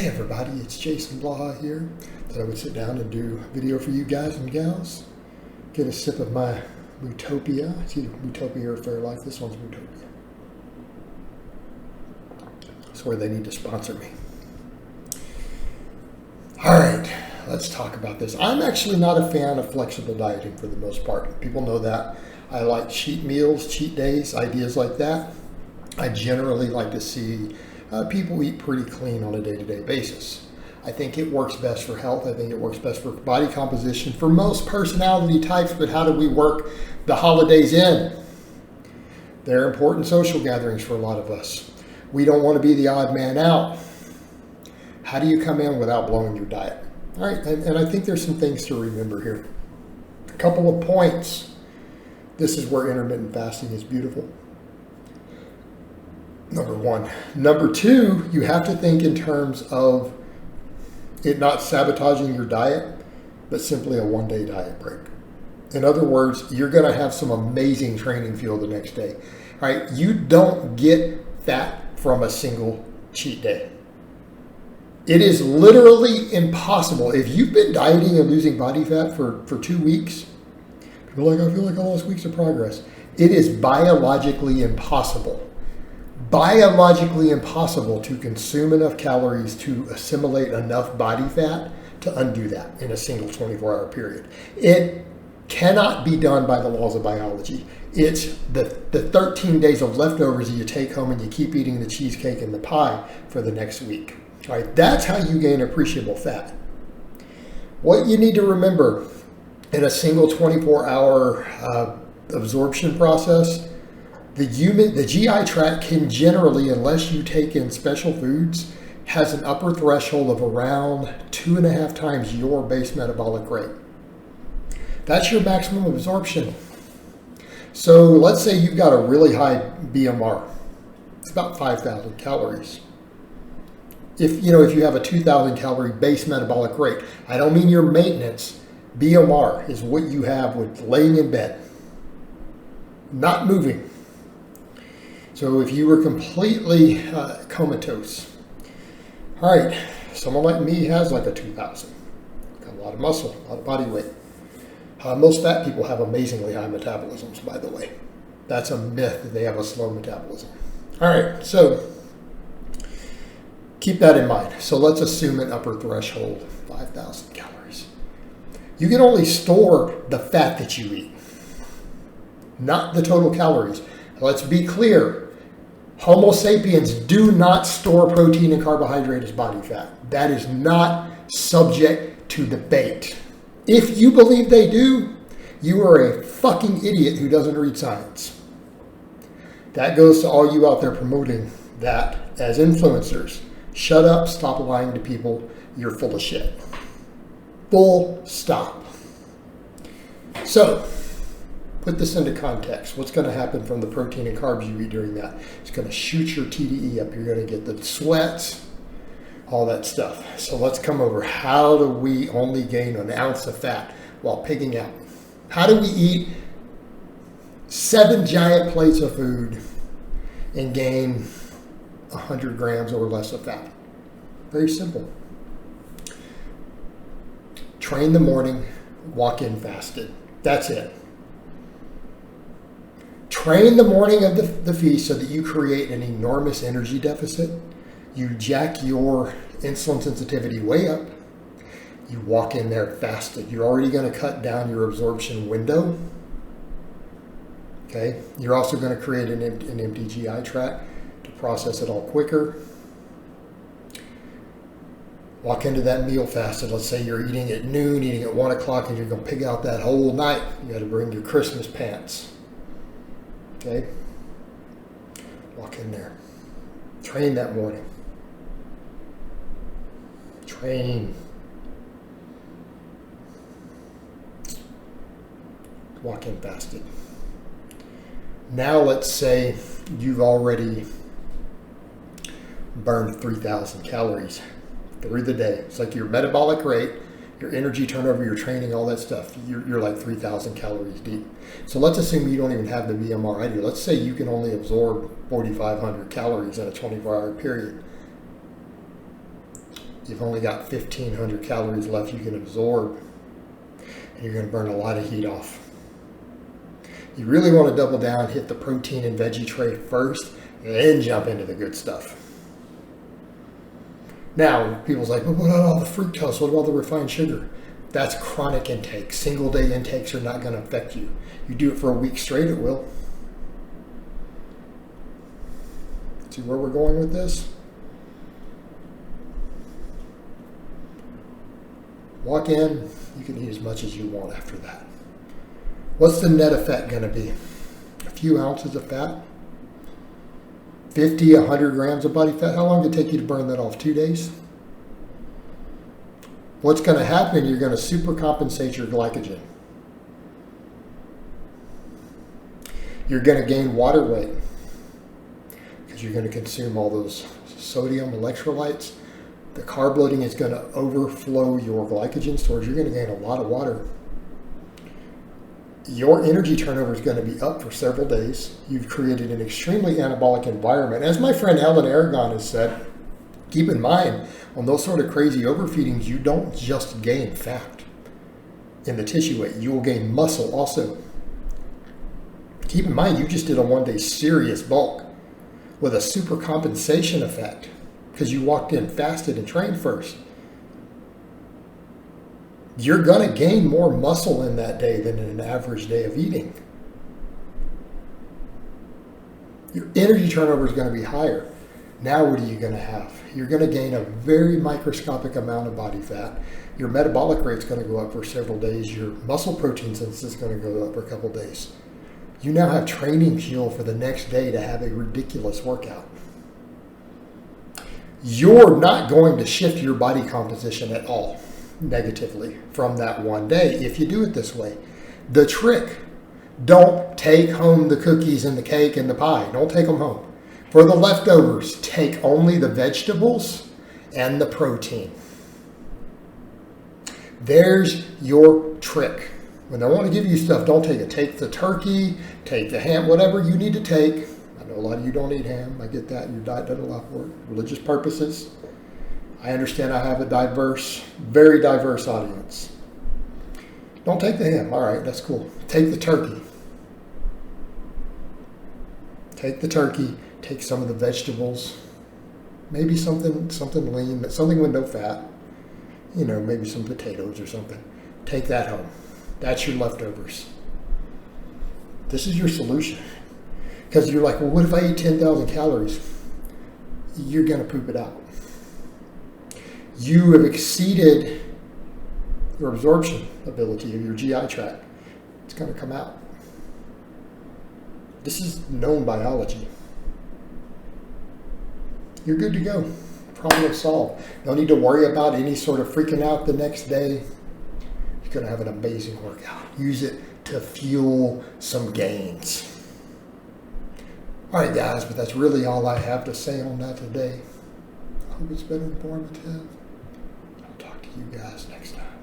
Hey everybody, it's Jason Blaha here. Thought I would sit down and do a video for you guys and gals. Get a sip of my Utopia. It's either Utopia or Fairlife. This one's Utopia. I swear they need to sponsor me. Alright, let's talk about this. I'm actually not a fan of flexible dieting for the most part. People know that. I like cheat meals, cheat days, ideas like that. I generally like to see people eat pretty clean on a day-to-day basis. I think it works best for health. I think it works best for body composition for most personality types, but how do we work the holidays in? They're important social gatherings for a lot of us. We don't want to be the odd man out. How do you come in without blowing your diet? All right, and I think there's some things to remember here. A couple of points. This is where intermittent fasting is beautiful. Number one. Number two, you have to think in terms of it not sabotaging your diet, but simply a one-day diet break. In other words, you're going to have some amazing training fuel the next day. All right, you don't get fat from a single cheat day. It is literally impossible. If you've been dieting and losing body fat for 2 weeks, people are like, I feel like I lost weeks of progress. It is biologically impossible. Biologically impossible to consume enough calories to assimilate enough body fat to undo that in a single 24-hour period. It cannot be done by the laws of biology. It's the 13 days of leftovers that you take home and you keep eating the cheesecake and the pie for the next week. All right, that's how you gain appreciable fat. What you need to remember in a single 24-hour absorption process, the GI tract can generally, unless you take in special foods, has an upper threshold of around 2.5 times your base metabolic rate. That's your maximum absorption. So let's say you've got a really high BMR. It's about 5,000 calories. If you have a 2,000 calorie base metabolic rate, I don't mean your maintenance. BMR is what you have with laying in bed, not moving. So if you were completely comatose, all right, someone like me has like a 2,000. Got a lot of muscle, a lot of body weight. Most fat people have amazingly high metabolisms, by the way. That's a myth that they have a slow metabolism. All right, so keep that in mind. So let's assume an upper threshold, 5,000 calories. You can only store the fat that you eat, not the total calories. Let's be clear. Homo sapiens do not store protein and carbohydrate as body fat. That is not subject to debate. If you believe they do, you are a fucking idiot who doesn't read science. That goes to all you out there promoting that as influencers. Shut up, stop lying to people, you're full of shit. Full stop. So, put this into context. What's going to happen from the protein and carbs you eat during that? It's going to shoot your TDE up. You're going to get the sweats, all that stuff. So let's come over. How do we only gain an ounce of fat while pigging out? How do we eat 7 giant plates of food and gain 100 grams or less of fat? Very simple. Train the morning, walk in fasted. That's it. Train the morning of the feast so that you create an enormous energy deficit. You jack your insulin sensitivity way up. You walk in there fasted. You're already going to cut down your absorption window. Okay. You're also going to create an empty GI tract to process it all quicker. Walk into that meal fasted. Let's say you're eating at noon, eating at 1 o'clock, and you're going to pig out that whole night. You got to bring your Christmas pants. Okay? Walk in there. Train that morning. Train. Walk in fasted. Now let's say you've already burned 3,000 calories through the day. It's like your metabolic rate, your energy turnover, your training, all that stuff. You're like 3,000 calories deep. So let's assume you don't even have the BMR idea. Let's say you can only absorb 4,500 calories in a 24-hour period. you've only got 1,500 calories left you can absorb, and you're going to burn a lot of heat off. You really want to double down, hit the protein and veggie tray first, and then jump into the good stuff. Now, people's like, well, what about all the fructose? What about the refined sugar? That's chronic intake. Single day intakes are not going to affect you. You do it for a week straight, it will. See where we're going with this? Walk in, you can eat as much as you want after that. What's the net effect going to be? A few ounces of fat? 50, 100 grams of body fat? How long did it take you to burn that off? 2 days? What's going to happen, you're going to supercompensate your glycogen. You're going to gain water weight because you're going to consume all those sodium electrolytes. The carb loading is going to overflow your glycogen storage. You're going to gain a lot of water. Your energy turnover is going to be up for several days. You've created an extremely anabolic environment. As my friend Helen Aragon has said, keep in mind, on those sort of crazy overfeedings, you don't just gain fat in the tissue weight. You will gain muscle also. Keep in mind, you just did a 1 day serious bulk with a super compensation effect because you walked in, fasted, and trained first. You're going to gain more muscle in that day than in an average day of eating. Your energy turnover is going to be higher. Now what are you going to have? You're going to gain a very microscopic amount of body fat. Your metabolic rate is going to go up for several days. Your muscle protein synthesis is going to go up for a couple days. You now have training fuel for the next day to have a ridiculous workout. You're not going to shift your body composition at all negatively from that 1 day if you do it this way. The trick, don't take home the cookies and the cake and the pie. Don't take them home. For the leftovers, take only the vegetables and the protein. There's your trick. When they want to give you stuff, don't take it. Take the turkey, take the ham, whatever you need to take. I know a lot of you don't eat ham. I get that. Your diet doesn't allow for it. Religious purposes. I understand I have a diverse, very diverse audience. Don't take the ham. All right, that's cool. Take the turkey. Take the turkey. Take some of the vegetables. Maybe something lean, but something with no fat. You know, maybe some potatoes or something. Take that home. That's your leftovers. This is your solution. Because you're like, well, what if I eat 10,000 calories? You're going to poop it out. You have exceeded your absorption ability of your GI tract. It's going to come out. This is known biology. You're good to go. Problem solved. No need to worry about any sort of freaking out the next day. You're going to have an amazing workout. Use it to fuel some gains. All right, guys, but that's really all I have to say on that today. I hope it's been informative. I'll talk to you guys next time.